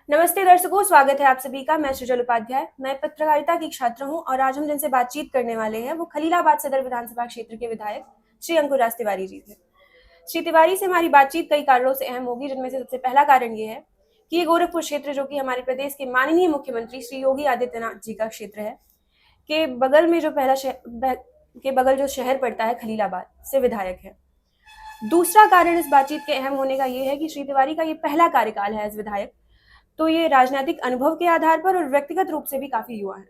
नमस्ते दर्शकों, स्वागत है आप सभी का। मैं सृजल उपाध्याय। मैं पत्रकारिता की छात्र हूं और आज हम जिनसे बातचीत करने वाले हैं वो खलीलाबाद सदर विधानसभा क्षेत्र के विधायक श्री अंकुर तिवारी जी थे। श्री तिवारी से हमारी बातचीत कई कारणों से अहम होगी, जिनमें से सबसे पहला कारण ये है कि ये गोरखपुर क्षेत्र, जो कि हमारे प्रदेश के माननीय मुख्यमंत्री श्री योगी आदित्यनाथ जी का क्षेत्र है, के बगल में जो जो शहर पड़ता है खलीलाबाद, से विधायक है। दूसरा कारण इस बातचीत के अहम होने का ये है कि श्री तिवारी का ये पहला कार्यकाल है एज विधायक, तो ये राजनीतिक अनुभव के आधार पर और व्यक्तिगत रूप से भी काफी युवा है।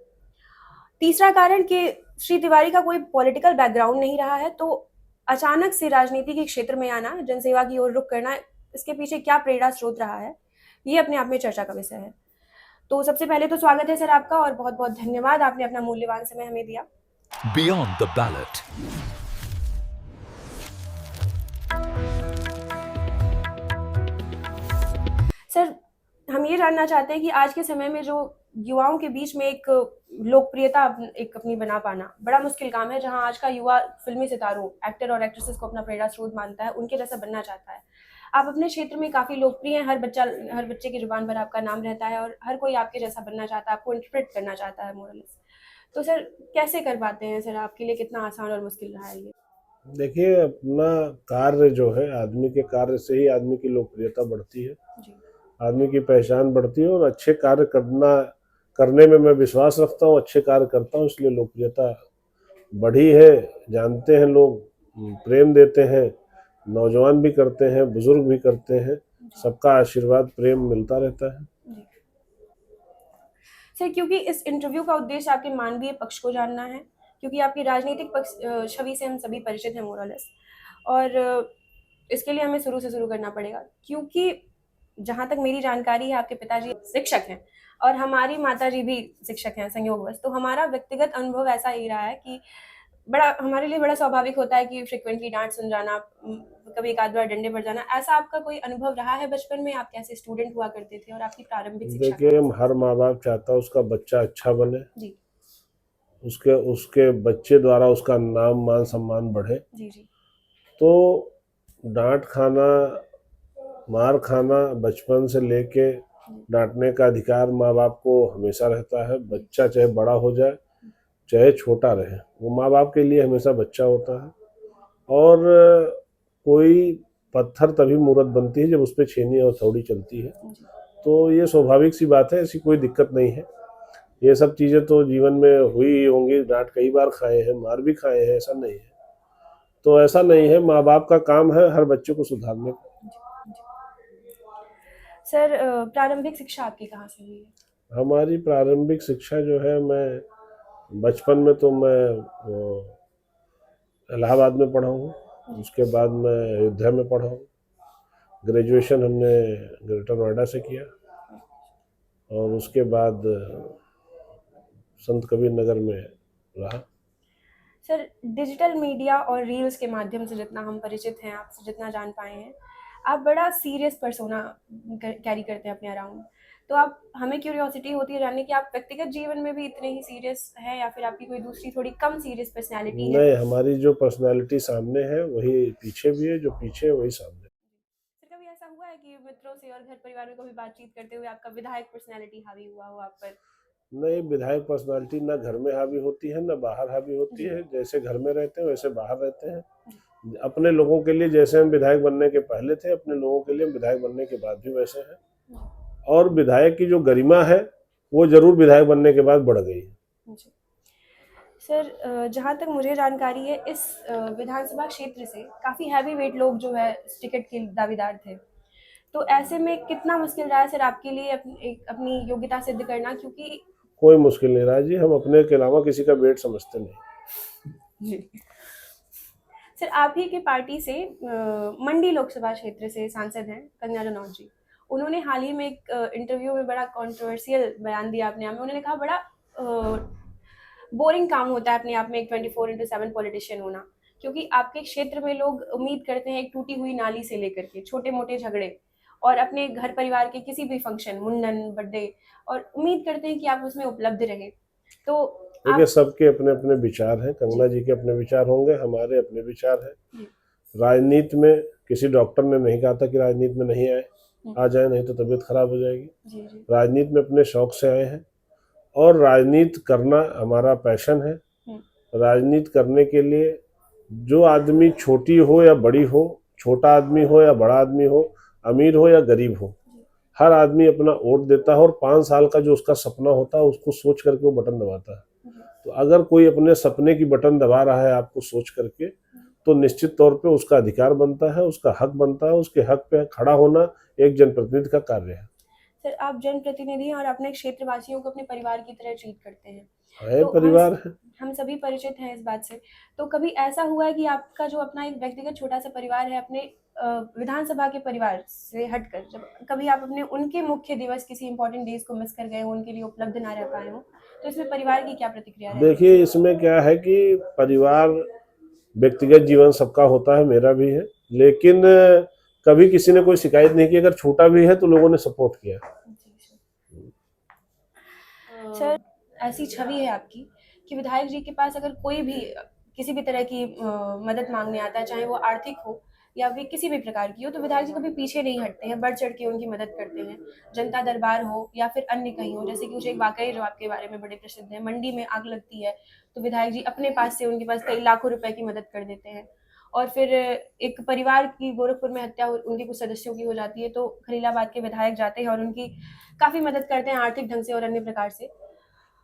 तीसरा कारण कि श्री तिवारी का कोई पॉलिटिकल बैकग्राउंड नहीं रहा है, तो अचानक से राजनीति के क्षेत्र में आना, जनसेवा की ओर रुख करना, इसके पीछे क्या प्रेरणा स्रोत रहा है, ये अपने आप में चर्चा का विषय है। तो सबसे पहले तो स्वागत है सर आपका, और बहुत बहुत धन्यवाद, आपने अपना मूल्यवान समय हमें दिया। Beyond the ballot. सर, हम ये जानना चाहते हैं कि आज के समय में जो युवाओं के बीच में एक लोकप्रियता एक अपनी बना पाना बड़ा मुश्किल काम है, जहां आज का युवा फिल्मी सितारों, एक्टर और एक्ट्रेसेस को अपना प्रेरणा स्रोत मानता है, उनके जैसा बनना चाहता है। आप अपने क्षेत्र में काफी लोकप्रिय हैं, हर बच्चे की जुबान पर आपका नाम रहता है और हर कोई आपके जैसा बनना चाहता है, आपको इंटरप्रेट करना चाहता है मोरलेस। तो सर, कैसे कर पाते हैं सर? आपके लिए कितना आसान और मुश्किल रहा है ये? देखिए, अपना कार्य जो है, आदमी के कार्य से ही आदमी की लोकप्रियता बढ़ती है, आदमी की पहचान बढ़ती है। और अच्छे कार्य करने में मैं विश्वास रखता हूँ, अच्छे कार्य करता हूँ, इसलिए लोकप्रियता बढ़ी है। जानते हैं लोग, प्रेम देते हैं, नौजवान भी करते हैं, बुजुर्ग भी करते हैं, सबका आशीर्वाद प्रेम मिलता रहता है। सर, क्योंकि इस इंटरव्यू का उद्देश्य आपके मानवीय पक्ष को जानना है, क्योंकि आपकी राजनीतिक छवि से हम सभी परिचित हैं मोरलेस, और इसके लिए हमें शुरू से शुरू करना पड़ेगा, क्योंकि जहाँ तक मेरी जानकारी है, आपके पिताजी शिक्षक हैं और हमारी माताजी भी शिक्षक हैं संयोगवश। तो हमारा व्यक्तिगत अनुभव ऐसा ही रहा है कि हमारे लिए बड़ा स्वाभाविक होता है कि फ्रिक्वेंटली डांट सुन जाना, कभी एक आध बार डंडे पड़ जाना। ऐसा आपका कोई अनुभव रहा है बचपन में? आप कैसे स्टूडेंट हुआ करते थे और आपकी प्रारंभिक शिक्षा? देखिए, हर माँ बाप चाहता है उसका बच्चा अच्छा बने जी उसके उसके बच्चे द्वारा उसका नाम मान सम्मान बढ़े। जी जी तो डांट खाना, मार खाना बचपन से लेके डांटने का अधिकार माँ बाप को हमेशा रहता है। बच्चा चाहे बड़ा हो जाए चाहे छोटा रहे, वो माँ बाप के लिए हमेशा बच्चा होता है। और कोई पत्थर तभी मूर्त बनती है जब उस पर छेनी और थौड़ी चलती है। तो ये स्वाभाविक सी बात है, ऐसी कोई दिक्कत नहीं है। ये सब चीज़ें तो जीवन में हुई होंगी, डांट कई बार खाए हैं, मार भी खाए हैं, ऐसा नहीं है। तो ऐसा नहीं है, माँ बाप का काम है हर बच्चे को सुधारने का। सर, प्रारंभिक शिक्षा आपकी कहाँ से हुई है? हमारी प्रारंभिक शिक्षा जो है, मैं बचपन में तो मैं इलाहाबाद में पढ़ा हूँ, उसके बाद मैं अयोध्या में पढ़ा हूँ। ग्रेजुएशन हमने ग्रेटर नोएडा से किया और उसके बाद संत कबीर नगर में रहा। सर, डिजिटल मीडिया और रील्स के माध्यम से जितना हम परिचित हैं, आपसे जितना जान पाए हैं, आप बड़ा सीरियस पर्सोना कैरी करते हैं अपने अराउंड। तो आप, हमें क्यूरियोसिटी होती है जानने की, आप व्यक्तिगत जीवन में भी इतने ही सीरियस हैं या फिर आपकी कोई दूसरी थोड़ी कम सीरियस पर्सनैलिटी है? नहीं, हमारी जो पर्सनालिटी सामने है वही पीछे भी है, जो पीछे है वही सामने। सर, कभी ऐसा हुआ है कि मित्रों से और घर परिवार में कभी बातचीत करते हुए आपका विधायक पर्सनैलिटी हावी हुआ हो आप पर? नहीं, विधायक पर्सनालिटी ना घर में हावी होती है ना बाहर हावी होती है। जैसे घर में रहते हैं वैसे बाहर रहते हैं। अपने लोगों के लिए जैसे हम विधायक बनने के पहले थे, अपने लोगों के लिए विधायक बनने के बाद भी वैसे हैं। और विधायक की जो गरिमा है वो जरूर विधायक बनने के बाद बढ़ गई है। सर, जहाँ तक मुझे जानकारी है, इस विधानसभा क्षेत्र से काफ़ी हैवी वेट लोग जो है टिकट के दावेदार थे। तो ऐसे में कितना मुश्किल रहा है सर आपके लिए अपनी योग्यता सिद्ध करना? क्योंकि कोई मुश्किल नहीं रहा जी, हम अपने के अलावा किसी का वेट समझते नहीं। जी सर, आप ही की पार्टी से मंडी लोकसभा क्षेत्र से सांसद हैं कंगना रनौत जी। उन्होंने हाल ही में एक इंटरव्यू में बड़ा कंट्रोवर्शियल बयान दिया अपने आप में। उन्होंने कहा बड़ा बोरिंग काम होता है अपने आप में एक 24/7 पॉलिटिशियन होना, क्योंकि आपके क्षेत्र में लोग उम्मीद करते हैं एक टूटी हुई नाली से लेकर के छोटे मोटे झगड़े और अपने घर परिवार के किसी भी फंक्शन, मुंडन, बर्थडे, और उम्मीद करते हैं कि आप उसमें उपलब्ध रहें। तो देखिए, सबके अपने अपने विचार हैं। कंगना जी के अपने विचार होंगे, हमारे अपने विचार हैं। राजनीति में किसी डॉक्टर ने नहीं कहा था कि राजनीति में नहीं आए। आ जाए, नहीं तो तबीयत खराब हो जाएगी। जी जी राजनीति में अपने शौक से आए हैं और राजनीति करना हमारा पैशन है। राजनीति करने के लिए जो आदमी छोटी हो या बड़ी हो, छोटा आदमी हो या बड़ा आदमी हो, अमीर हो या गरीब हो, हर आदमी अपना वोट देता है और 5 साल का जो उसका सपना होता है उसको सोच करके वो बटन दबाता है। तो अगर कोई अपने सपने की बटन दबा रहा है आपको सोच करके, तो निश्चित तौर पे उसका अधिकार बनता है, उसका हक बनता है, उसके हक पे खड़ा होना एक जनप्रतिनिधि का कार्य है। सर, आप जनप्रतिनिधि हैं और अपने क्षेत्रवासियों को अपने परिवार की तरह ट्रीट करते हैं। है तो परिवार है। हम सभी परिचित हैं इस बात से। तो कभी ऐसा हुआ है कि आपका जो अपना एक व्यक्तिगत छोटा सा परिवार है, अपने विधानसभा के परिवार से हटकर, जब कभी आप अपने उनके मुख्य दिवस, किसी इंपॉर्टेंट डेज को मिस कर गए हो, उनके लिए उपलब्ध ना रह पाए हो, तो इसमें परिवार की क्या प्रतिक्रिया है? देखिए, इसमें क्या है कि परिवार, व्यक्तिगत जीवन सबका होता है, मेरा भी है, लेकिन कभी किसी ने कोई शिकायत नहीं की। अगर छोटा भी है तो लोगों ने सपोर्ट किया। सर, ऐसी छवि है आपकी कि विधायक जी के पास अगर कोई भी किसी भी तरह की मदद मांगने आता है, चाहे वो आर्थिक हो या फिर किसी भी प्रकार की हो, तो विधायक जी कभी पीछे नहीं हटते हैं, बढ़ चढ़ के उनकी मदद करते हैं। जनता दरबार हो या फिर अन्य कहीं हो, जैसे कि कुछ एक वाकई जो आपके बारे में बड़े प्रसिद्ध है, मंडी में आग लगती है तो विधायक जी अपने पास से, उनके पास कई लाखों रुपए की मदद कर देते हैं। और फिर एक परिवार की गोरखपुर में हत्या उनके कुछ सदस्यों की हो जाती है, तो खलीलाबाद के विधायक जाते हैं और उनकी काफी मदद करते हैं आर्थिक ढंग से और अन्य प्रकार से।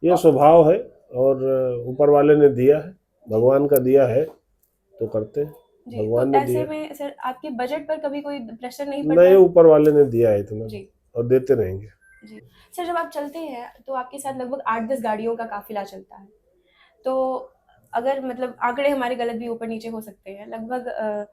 ये स्वभाव है और ऊपर वाले ने दिया है, भगवान का दिया है तो करते हैं। जी, भगवान तो ने ऐसे दिया में सर आपके बजट पर कभी कोई प्रेशर नहीं पड़ता नहीं, है? ऊपर वाले ने दिया है इतना जी और देते रहेंगे। जी। सर, जब आप चलते हैं तो आपके साथ लगभग 8-10 गाड़ियों का काफिला चलता है। तो अगर मतलब आंकड़े हमारे गलत भी ऊपर नीचे हो सकते हैं, लगभग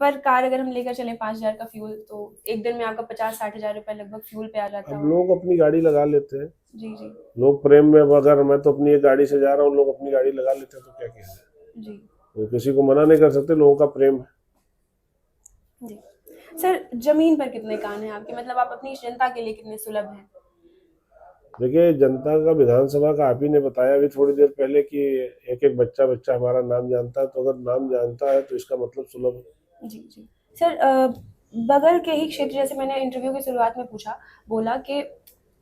पर कार अगर हम लेकर चलें 5,000 का फ्यूल, तो एक दिन में आपका 50-60 हज़ार रुपए लगभग फ्यूल पे आ जाता अब होगा। लोग अपनी गाड़ी लगा लेते हैं। जी जी लोग प्रेम में, अगर मैं तो अपनी एक गाड़ी से जा रहा हूँ, लोग अपनी गाड़ी लगा लेते हैं तो क्या किया जाए। जी वो किसी को मना नहीं कर सकते, लोगों का प्रेम है। जी। सर, जमीन पर कितने कान हैं आपके, मतलब आप अपनी जनता के लिए कितने सुलभ हैं? देखिए, जनता का, विधानसभा का आप ही ने बताया अभी थोड़ी देर पहले कि एक एक बच्चा बच्चा हमारा नाम जानता है, तो अगर नाम जानता है तो इसका मतलब सुलभ है। जी जी। सर, बगल के ही क्षेत्र, जैसे मैंने इंटरव्यू की शुरुआत में बोला कि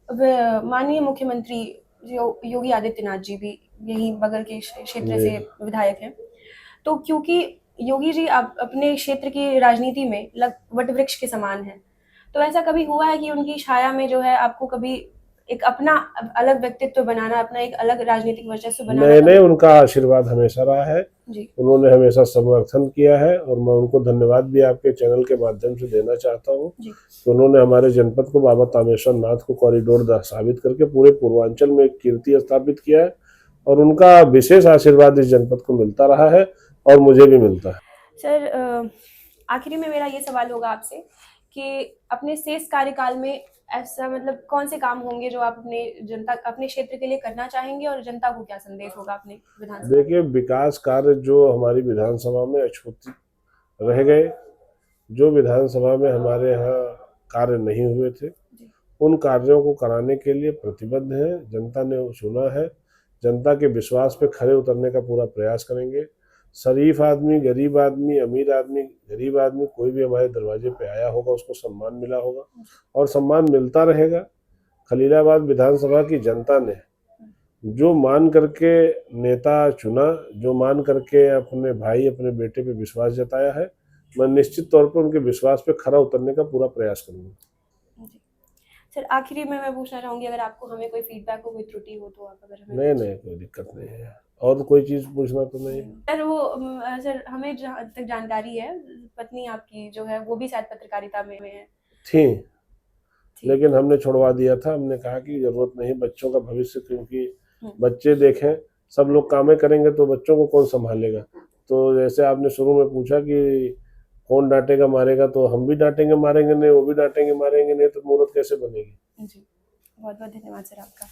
माननीय मुख्यमंत्री योगी आदित्यनाथ जी भी यही बगल के क्षेत्र जी। से विधायक हैं। तो क्योंकि योगी जी आप अपने क्षेत्र की राजनीति में वट वृक्ष के समान हैं, तो ऐसा कभी हुआ है कि उनकी छाया में जो है आपको कभी एक अपना अलग व्यक्तित्व बनाना, अपना एक अलग राजनीतिक वर्चस्व बनाना नहीं नहीं, कभी? उनका आशीर्वाद हमेशा रहा है। जी उन्होंने हमेशा समर्थन किया है और मैं उनको धन्यवाद भी आपके चैनल के माध्यम से देना चाहता हूँ जी कि उन्होंने हमारे जनपद को, बाबा तामेश्वर नाथ को कॉरिडोर साबित करके पूरे पूर्वांचल में एक कीर्ति स्थापित किया है और उनका विशेष आशीर्वाद इस जनपद को मिलता रहा है और मुझे भी मिलता है। सर, आखिरी में मेरा ये सवाल होगा आपसे कि अपने शेष कार्यकाल में ऐसा मतलब कौन से काम होंगे जो आप अपने क्षेत्र के लिए करना चाहेंगे, और जनता को क्या संदेश होगा अपने विधानसभा? देखिए, विकास कार्य जो हमारी विधानसभा में अछूत रह गए, जो विधानसभा में हमारे यहाँ कार्य नहीं हुए थे, उन कार्यों को कराने के लिए प्रतिबद्ध हैं। जनता ने चुना है, जनता के विश्वास पे खरे उतरने का पूरा प्रयास करेंगे। शरीफ आदमी, गरीब आदमी, अमीर आदमी, गरीब आदमी, कोई भी हमारे दरवाजे पे आया होगा उसको सम्मान मिला होगा और सम्मान मिलता रहेगा। खलीलाबाद विधानसभा की जनता ने जो मान करके नेता चुना, जो मान करके अपने भाई, अपने बेटे पे विश्वास जताया है, मैं निश्चित तौर पर उनके विश्वास पे खरा उतरने का पूरा प्रयास करूंगा। जी। सर, आखिरी में मैं पूछना चाहूंगी, अगर आपको हमें कोई फीडबैक हो, कोई त्रुटि हो, तो आप अगर हमें नहीं नहीं, कोई दिक्कत नहीं है। और कोई चीज पूछना तो नहीं? सर, सर, हमें जहाँ तक जानकारी है, पत्नी आपकी जो है वो भी शायद पत्रकारिता में है। थी, लेकिन हमने छुड़वा दिया था। हमने कहा कि जरूरत नहीं बच्चों का भविष्य, क्योंकि बच्चे देखें, सब लोग कामें करेंगे तो बच्चों को कौन संभालेगा। तो जैसे आपने शुरू में पूछा कि कौन डांटेगा मारेगा, तो हम भी डांटेंगे मारेंगे नहीं, वो भी डांटेंगे मारेंगे नहीं, तो मुहूर्त कैसे बनेगी। जी, बहुत बहुत धन्यवाद सर आपका।